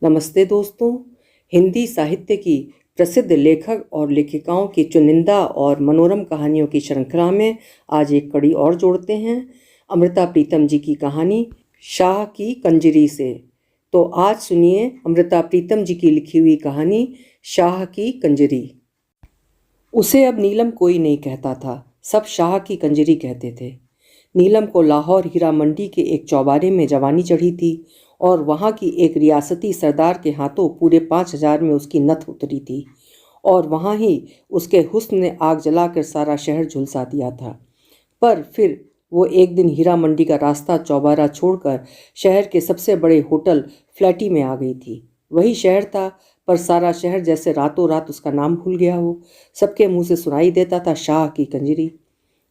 नमस्ते दोस्तों। हिंदी साहित्य की प्रसिद्ध लेखक और लेखिकाओं की चुनिंदा और मनोरम कहानियों की श्रृंखला में आज एक कड़ी और जोड़ते हैं, अमृता प्रीतम जी की कहानी शाह की कंजरी से। तो आज सुनिए अमृता प्रीतम जी की लिखी हुई कहानी शाह की कंजरी। उसे अब नीलम कोई नहीं कहता था, सब शाह की कंजरी कहते थे। नीलम को लाहौर हीरा मंडी के एक चौबारे में जवानी चढ़ी थी और वहाँ की एक रियासती सरदार के हाथों पूरे 5,000 में उसकी नथ उतरी थी और वहाँ ही उसके हुस्न ने आग जलाकर सारा शहर झुलसा दिया था। पर फिर वो एक दिन हीरा मंडी का रास्ता चौबारा छोड़कर शहर के सबसे बड़े होटल फ्लैटी में आ गई थी। वही शहर था, पर सारा शहर जैसे रातों रात उसका नाम भूल गया हो। सबके मुंह से सुनाई देता था शाह की कंजरी।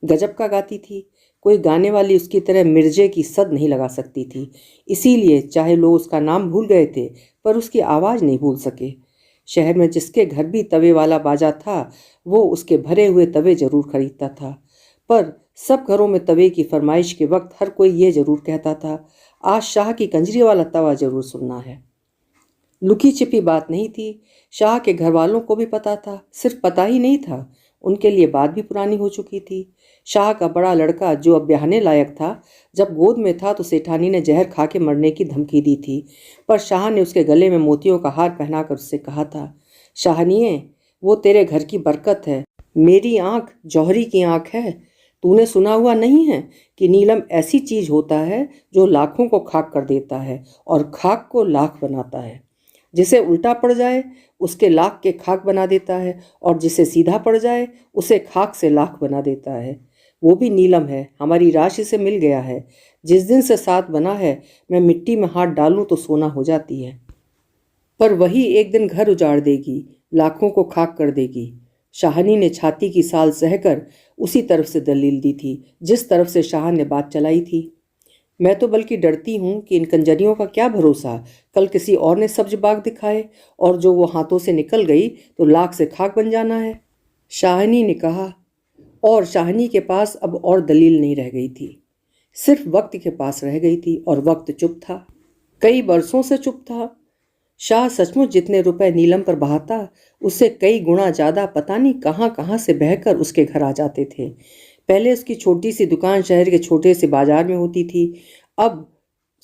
गजब का गाती थी, कोई गाने वाली उसकी तरह मिर्जे की सद नहीं लगा सकती थी। इसीलिए चाहे लोग उसका नाम भूल गए थे, पर उसकी आवाज़ नहीं भूल सके। शहर में जिसके घर भी तवे वाला बाजा था, वो उसके भरे हुए तवे जरूर खरीदता था। पर सब घरों में तवे की फरमाइश के वक्त हर कोई ये जरूर कहता था, आज शाह की कंजरी वाला तवा जरूर सुनना है। लुकी छिपी बात नहीं थी, शाह के घर वालों को भी पता था। सिर्फ पता ही नहीं था, उनके लिए बात भी पुरानी हो चुकी थी। शाह का बड़ा लड़का जो अब ब्याहने लायक था, जब गोद में था तो सेठानी ने जहर खा के मरने की धमकी दी थी। पर शाह ने उसके गले में मोतियों का हार पहनाकर उससे कहा था, शाहनिए, वो तेरे घर की बरकत है। मेरी आंख जौहरी की आंख है। तूने सुना हुआ नहीं है कि नीलम ऐसी चीज होता है जो लाखों को खाक कर देता है और खाक को लाख बनाता है। जिसे उल्टा पड़ जाए उसके लाख के खाक बना देता है और जिसे सीधा पड़ जाए उसे खाक से लाख बना देता है। वो भी नीलम है, हमारी राशि से मिल गया है। जिस दिन से साथ बना है, मैं मिट्टी में हाथ डालूं तो सोना हो जाती है, पर वही एक दिन घर उजाड़ देगी, लाखों को खाक कर देगी। शाहनी ने छाती की साल सहकर उसी तरफ से दलील दी थी जिस तरफ से शाह ने बात चलाई थी। मैं तो बल्कि डरती हूँ कि इन कंजरियों का क्या भरोसा, कल किसी और ने सब्ज बाग दिखाए और जो वो हाथों से निकल गई तो लाख से खाक बन जाना है, शाहनी ने कहा। और शाहनी के पास अब और दलील नहीं रह गई थी, सिर्फ वक्त के पास रह गई थी और वक्त चुप था, कई बरसों से चुप था। शाह सचमुच जितने रुपए नीलम पर बहाता, उससे कई गुना ज़्यादा पता नहीं कहाँ कहाँ से बहकर उसके घर आ जाते थे। पहले उसकी छोटी सी दुकान शहर के छोटे से बाजार में होती थी, अब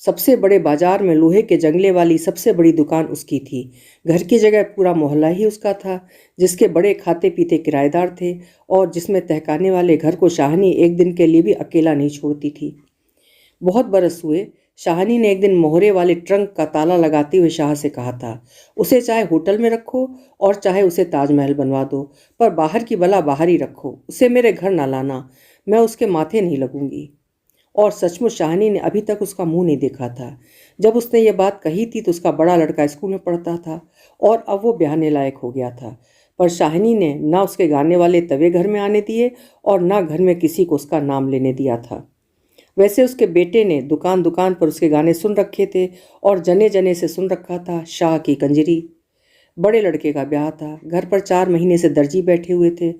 सबसे बड़े बाजार में लोहे के जंगले वाली सबसे बड़ी दुकान उसकी थी। घर की जगह पूरा मोहल्ला ही उसका था, जिसके बड़े खाते पीते किराएदार थे और जिसमें तहखाने वाले घर को शाहनी एक दिन के लिए भी अकेला नहीं छोड़ती थी। बहुत बरस हुए। शाहनी ने एक दिन मोहरे वाले ट्रंक का ताला लगाते हुए शाह से कहा था, उसे चाहे होटल में रखो और चाहे उसे ताजमहल बनवा दो, पर बाहर की बला बाहर ही रखो, उसे मेरे घर ना लाना, मैं उसके माथे नहीं लगूंगी। और सचमुच शाहनी ने अभी तक उसका मुंह नहीं देखा था। जब उसने ये बात कही थी तो उसका बड़ा लड़का स्कूल में पढ़ता था और अब वो ब्याहने लायक हो गया था। पर शाहनी ने ना उसके गाने वाले तवे घर में आने दिए और ना घर में किसी को उसका नाम लेने दिया था। वैसे उसके बेटे ने दुकान दुकान पर उसके गाने सुन रखे थे और जने जने से सुन रखा था शाह की कंजरी। बड़े लड़के का ब्याह था, घर पर 4 महीने से दर्जी बैठे हुए थे।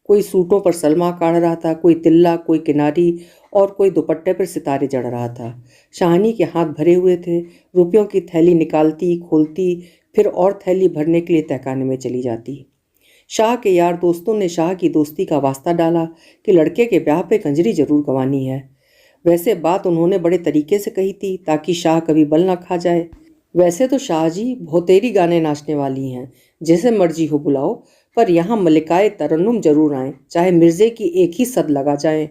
कोई सूटों पर सलमा काढ़ रहा था, कोई तिल्ला, कोई किनारी और कोई दुपट्टे पर सितारे जड़ रहा था। शाहनी के हाथ भरे हुए थे, रुपयों की थैली निकालती खोलती, फिर और थैली भरने के लिए तहखाने में चली जाती। शाह के यार दोस्तों ने शाह की दोस्ती का वास्ता डाला कि लड़के के ब्याह पे कंजरी जरूर गंवानी है। वैसे बात उन्होंने बड़े तरीके से कही थी ताकि शाह कभी बल ना खा जाए। वैसे तो शाह जी बहुतेरी गाने नाचने वाली हैं, जैसे मर्जी हो बुलाओ, पर यहाँ मलिकाए तरन्नुम जरूर आए, चाहे मिर्जे की एक ही सद लगा जाए।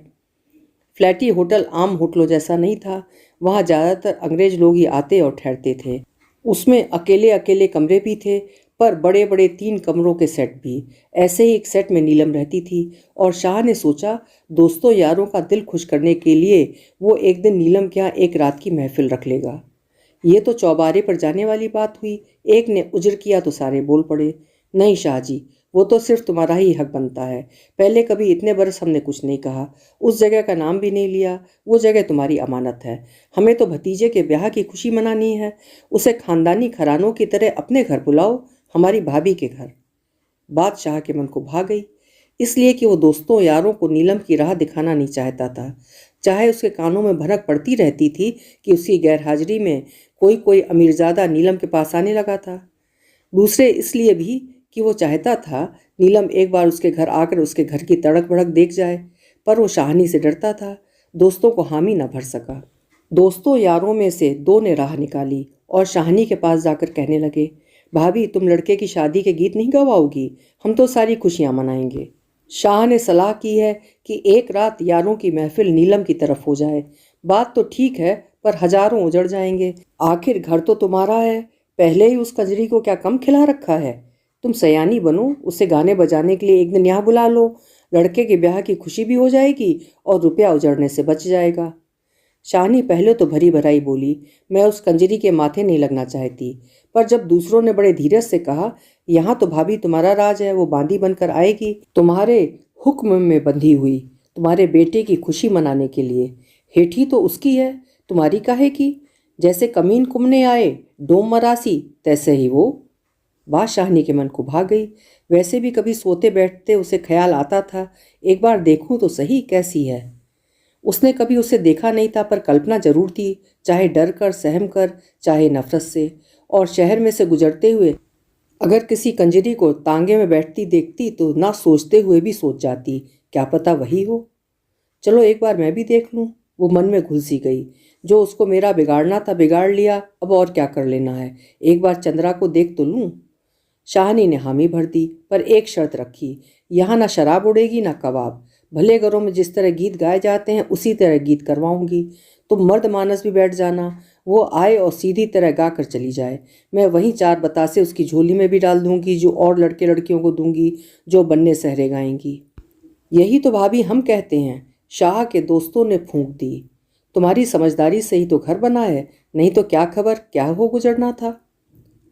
फ्लैटी होटल आम होटलों जैसा नहीं था, वहाँ ज़्यादातर अंग्रेज लोग ही आते और ठहरते थे। उसमें अकेले अकेले कमरे भी थे, पर बड़े बड़े 3 कमरों के सेट भी। ऐसे ही एक सेट में नीलम रहती थी और शाह ने सोचा दोस्तों यारों का दिल खुश करने के लिए वो एक दिन नीलम के यहाँ एक रात की महफिल रख लेगा। ये तो चौबारे पर जाने वाली बात हुई। एक ने उज्र किया तो सारे बोल पड़े, नहीं शाह जी, वो तो सिर्फ तुम्हारा ही हक बनता है। पहले कभी इतने बरस हमने कुछ नहीं कहा, उस जगह का नाम भी नहीं लिया, वो जगह तुम्हारी अमानत है। हमें तो भतीजे के ब्याह की खुशी मनानी है, उसे खानदानी घरानों की तरह अपने घर बुलाओ, हमारी भाभी के घर। बात शाह के मन को भा गई, इसलिए कि वो दोस्तों यारों को नीलम की राह दिखाना नहीं चाहता था। चाहे उसके कानों में भनक पड़ती रहती थी कि उसकी गैरहाजिरी में कोई कोई अमीरजादा नीलम के पास आने लगा था, दूसरे इसलिए भी कि वो चाहता था नीलम एक बार उसके घर आकर उसके घर की तड़क भड़क देख जाए, पर वो शाहनी से डरता था, दोस्तों को हामी न भर सका। दोस्तों यारों में से दो ने राह निकाली और शाहनी के पास जाकर कहने लगे, भाभी तुम लड़के की शादी के गीत नहीं गवाओगी, हम तो सारी खुशियां मनाएंगे। शाह ने सलाह की है कि एक रात यारों की महफिल नीलम की तरफ हो जाए। बात तो ठीक है, पर हजारों उजड़ जाएंगे। आखिर घर तो तुम्हारा है, पहले ही उस कंजरी को क्या कम खिला रखा है। तुम सयानी बनो, उसे गाने बजाने के लिए एक दिन यहाँ बुला लो, लड़के के ब्याह की खुशी भी हो जाएगी और रुपया उजड़ने से बच जाएगा। शाहनी पहले तो भरी भराई बोली, मैं उस कंजरी के माथे नहीं लगना चाहती, पर जब दूसरों ने बड़े धीरज से कहा, यहाँ तो भाभी तुम्हारा राज है, वो बांदी बनकर आएगी तुम्हारे हुक्म में बंधी हुई, तुम्हारे बेटे की खुशी मनाने के लिए। हेठी तो उसकी है, तुम्हारी काहे की। जैसे कमीन कुमने आए डोम मरासी, तैसे ही वो। बात शाहनी के मन को भा गई। वैसे भी कभी सोते बैठते उसे ख्याल आता था, एक बार देखूं तो सही कैसी है। उसने कभी उसे देखा नहीं था, पर कल्पना जरूर थी, चाहे डर कर सहम कर, चाहे नफरत से। और शहर में से गुजरते हुए अगर किसी कंजरी को तांगे में बैठती देखती तो ना सोचते हुए भी सोच जाती, क्या पता वही हो। चलो एक बार मैं भी देख लूं। वो मन में घुल-सी गई, जो उसको मेरा बिगाड़ना था बिगाड़ लिया, अब और क्या कर लेना है, एक बार चंद्रा को देख तो लूं। शाहनी ने हामी भर दी, पर एक शर्त रखी, यहाँ ना शराब उड़ेगी ना कबाब। भले घरों में जिस तरह गीत गाए जाते हैं उसी तरह गीत करवाऊंगी। तुम मर्द मानस भी बैठ जाना, वो आए और सीधी तरह गा कर चली जाए। मैं वहीं 4 बतासे उसकी झोली में भी डाल दूंगी, जो और लड़के लड़कियों को दूंगी जो बन्ने सहरे गाएंगी। यही तो भाभी हम कहते हैं, शाह के दोस्तों ने फूंक दी। तुम्हारी समझदारी से ही तो घर बना है, नहीं तो क्या खबर क्या हो गुजरना था।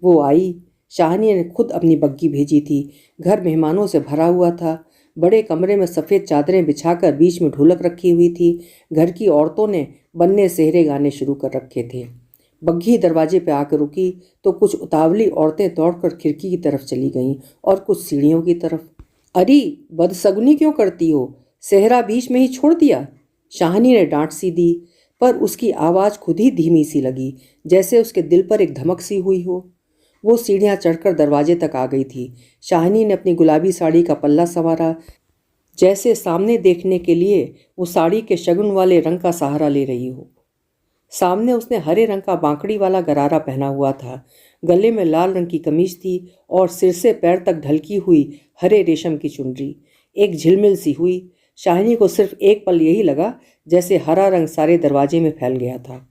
वो आई। शाहनी ने खुद अपनी बग्गी भेजी थी। घर मेहमानों से भरा हुआ था। बड़े कमरे में सफ़ेद चादरें बिछाकर बीच में ढोलक रखी हुई थी। घर की औरतों ने बन्ने सेहरे गाने शुरू कर रखे थे। बग्घी दरवाजे पे आकर रुकी तो कुछ उतावली औरतें दौड़कर खिड़की की तरफ चली गईं और कुछ सीढ़ियों की तरफ। अरे बदसगुनी क्यों करती हो, सेहरा बीच में ही छोड़ दिया। शाहनी ने डांट सी दी, पर उसकी आवाज़ खुद ही धीमी सी लगी, जैसे उसके दिल पर एक धमक सी हुई हो। वो सीढ़ियाँ चढ़कर दरवाजे तक आ गई थी। शाहनी ने अपनी गुलाबी साड़ी का पल्ला संवारा, जैसे सामने देखने के लिए वो साड़ी के शगुन वाले रंग का सहारा ले रही हो। सामने उसने हरे रंग का बांकड़ी वाला गरारा पहना हुआ था। गले में लाल रंग की कमीज थी और सिर से पैर तक ढलकी हुई हरे रेशम की चुनरी एक झिलमिल सी हुई। शाहनी को सिर्फ एक पल यही लगा, जैसे हरा रंग सारे दरवाजे में फैल गया था।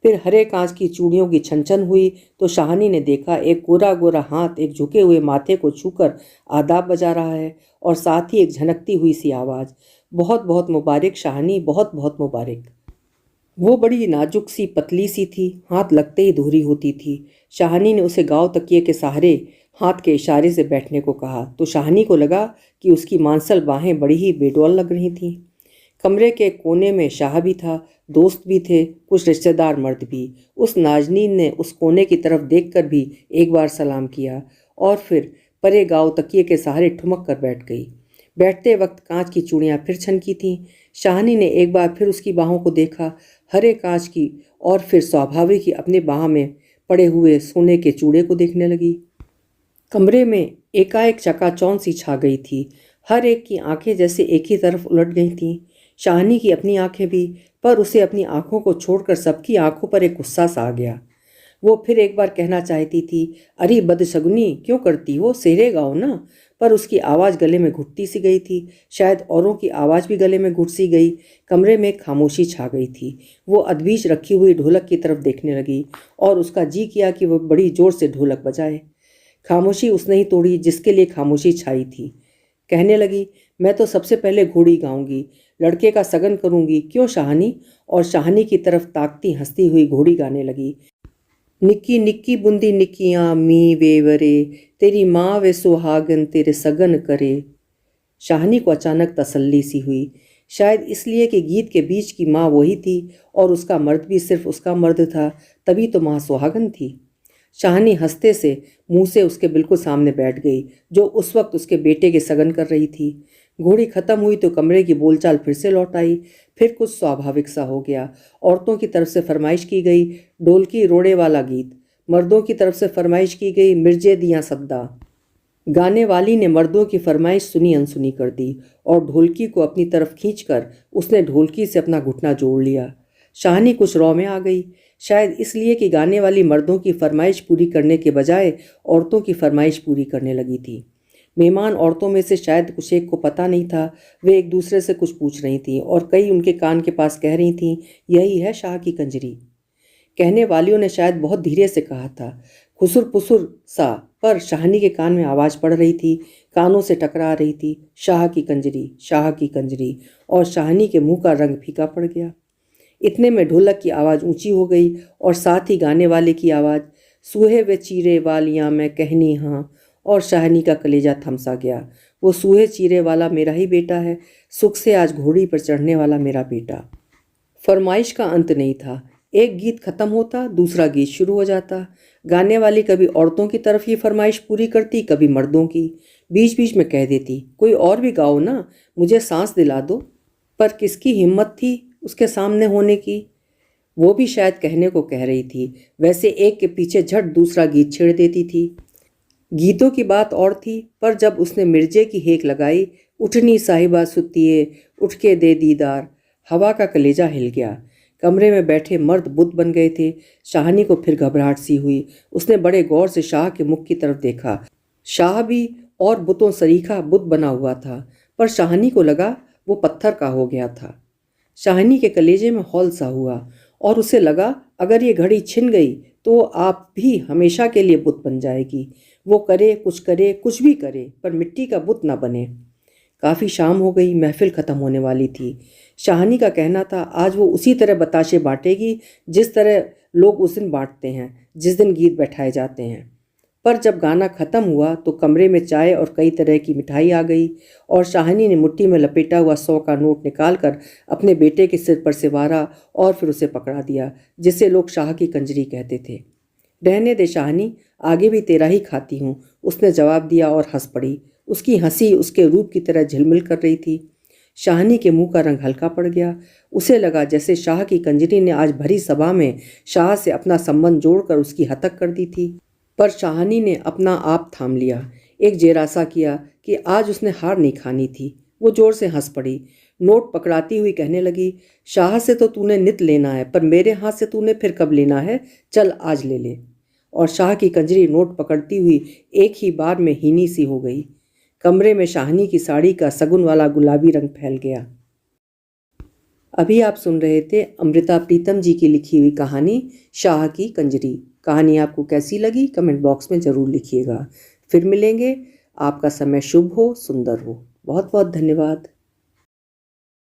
फिर हरे कांच की चूड़ियों की छनछन हुई तो शाहनी ने देखा एक गोरा गोरा हाथ एक झुके हुए माथे को छूकर आदाब बजा रहा है, और साथ ही एक झनकती हुई सी आवाज़, बहुत बहुत मुबारक शाहनी, बहुत बहुत मुबारक। वो बड़ी नाजुक सी पतली सी थी, हाथ लगते ही दोहरी होती थी। शाहनी ने उसे गांव तकिए के सहारे हाथ के इशारे से बैठने को कहा तो शाहनी को लगा कि उसकी मांसल बाहें बड़ी ही बेडौल लग रही थीं। कमरे के कोने में शाह भी था, दोस्त भी थे, कुछ रिश्तेदार मर्द भी। उस नाजनीन ने उस कोने की तरफ देखकर भी एक बार सलाम किया और फिर परे गांव तकिए के सहारे ठुमक कर बैठ गई। बैठते वक्त कांच की चूड़ियाँ फिर छनकी थीं। शाहनी ने एक बार फिर उसकी बाहों को देखा, हरे कांच की, और फिर स्वाभाविक ही अपने बाह में पड़े हुए सोने के चूड़े को देखने लगी। कमरे में एकाएक चकाचौंध सी छा गई थी। हर एक की आंखें जैसे एक ही तरफ उलट गई थीं। शाहनी की अपनी आंखें भी, पर उसे अपनी आंखों को छोड़कर सबकी आंखों पर एक गुस्सा सा आ गया। वो फिर एक बार कहना चाहती थी, अरे बदशगुनी क्यों करती हो, सेहरे गाओ ना, पर उसकी आवाज़ गले में घुटती सी गई थी। शायद औरों की आवाज़ भी गले में घुट सी गई। कमरे में खामोशी छा गई थी। वो अधबीच रखी हुई ढोलक की तरफ देखने लगी और उसका जी किया कि वह बड़ी जोर से ढोलक बजाए। खामोशी उसने ही तोड़ी जिसके लिए खामोशी छाई थी। कहने लगी, मैं तो सबसे पहले घोड़ी गाऊंगी, लड़के का सगन करूंगी, क्यों शाहनी। और शाहनी की तरफ ताकती हंसती हुई घोड़ी गाने लगी, निक्की निक्की बुंदी निक्कियां मी वेवरे, तेरी माँ वे सुहागन तेरे सगन करे। शाहनी को अचानक तसल्ली सी हुई, शायद इसलिए कि गीत के बीच की माँ वही थी और उसका मर्द भी सिर्फ उसका मर्द था, तभी तो माँ सुहागन थी। शाहनी हंसते से मुंह से उसके बिल्कुल सामने बैठ गई, जो उस वक्त उसके बेटे के सगन कर रही थी। घोड़ी खत्म हुई तो कमरे की बोलचाल फिर से लौट आई। फिर कुछ स्वाभाविक सा हो गया। औरतों की तरफ से फरमाइश की गई ढोलकी रोड़े वाला गीत, मर्दों की तरफ से फरमाइश की गई मिर्जे दियां सद्दा। गाने वाली ने मर्दों की फरमाइश सुनी अनसुनी कर दी और ढोलकी को अपनी तरफ खींचकर उसने ढोलकी से अपना घुटना जोड़ लिया। शाहनी कुछ रौ में आ गई, शायद इसलिए कि गाने वाली मर्दों की फरमाइश पूरी करने के बजाय औरतों की फरमाइश पूरी करने लगी थी। मेहमान औरतों में से शायद कुछ एक को पता नहीं था, वे एक दूसरे से कुछ पूछ रही थीं और कई उनके कान के पास कह रही थीं, यही है शाह की कंजरी। कहने वालियों ने शायद बहुत धीरे से कहा था, खुसुर पुसुर सा, पर शाहनी के कान में आवाज़ पड़ रही थी, कानों से टकरा रही थी, शाह की कंजरी, शाह की कंजरी। और शाहनी के मुंह का रंग फीका पड़ गया। इतने में ढोलक की आवाज़ ऊंची हो गई और साथ ही गाने वाले की आवाज़, सूहे वे चीरे वालियाँ मैं कहनी हाँ। और शाहनी का कलेजा थमसा गया। वो सूहे चीरे वाला मेरा ही बेटा है, सुख से आज घोड़ी पर चढ़ने वाला मेरा बेटा। फरमाइश का अंत नहीं था। एक गीत खत्म होता, दूसरा गीत शुरू हो जाता। गाने वाली कभी औरतों की तरफ ही फरमाइश पूरी करती, कभी मर्दों की। बीच बीच में कह देती, कोई और भी गाओ ना, मुझे सांस दिला दो। पर किसकी हिम्मत थी उसके सामने होने की। वो भी शायद कहने को कह रही थी, वैसे एक के पीछे झट दूसरा गीत छेड़ देती थी। गीतों की बात और थी, पर जब उसने मिर्जे की हेक लगाई, उठनी साहिबा सुतिए उठ के दे दीदार, हवा का कलेजा हिल गया। कमरे में बैठे मर्द बुत बन गए थे। शाहनी को फिर घबराहट सी हुई। उसने बड़े गौर से शाह के मुख की तरफ देखा। शाह भी और बुतों सरीखा बुत बना हुआ था, पर शाहनी को लगा वो पत्थर का हो गया था। शाहनी के कलेजे में हौल सा हुआ और उसे लगा अगर ये घड़ी छिन गई तो आप भी हमेशा के लिए बुत बन जाएगी। वो करे कुछ भी करे, पर मिट्टी का बुत ना बने। काफ़ी शाम हो गई, महफिल ख़त्म होने वाली थी। शाहनी का कहना था आज वो उसी तरह बताशे बांटेगी जिस तरह लोग उस दिन बांटते हैं जिस दिन गीत बैठाए जाते हैं। पर जब गाना ख़त्म हुआ तो कमरे में चाय और कई तरह की मिठाई आ गई और शाहनी ने मुट्ठी में लपेटा हुआ 100 का नोट निकालकर अपने बेटे के सिर पर से वारा और फिर उसे पकड़ा दिया, जिसे लोग शाह की कंजरी कहते थे। रहने दे शाहनी, आगे भी तेरा ही खाती हूँ, उसने जवाब दिया और हंस पड़ी। उसकी हंसी उसके रूप की तरह झिलमिल कर रही थी। शाहनी के मुंह का रंग हल्का पड़ गया। उसे लगा जैसे शाह की कंजरी ने आज भरी सभा में शाह से अपना संबंध जोड़कर उसकी हतक कर दी थी। पर शाहनी ने अपना आप थाम लिया, एक जेरासा किया कि आज उसने हार नहीं खानी थी। वो जोर से हंस पड़ी। नोट पकड़ाती हुई कहने लगी, शाह से तो तूने नित लेना है, पर मेरे हाथ से तूने फिर कब लेना है, चल आज ले ले। और शाह की कंजरी नोट पकड़ती हुई एक ही बार में हीनी सी हो गई। कमरे में शाहनी की साड़ी का सगुन वाला गुलाबी रंग फैल गया। अभी आप सुन रहे थे अमृता प्रीतम जी की लिखी हुई कहानी शाह की कंजरी। कहानी आपको कैसी लगी कमेंट बॉक्स में ज़रूर लिखिएगा। फिर मिलेंगे। आपका समय शुभ हो, सुंदर हो। बहुत बहुत धन्यवाद।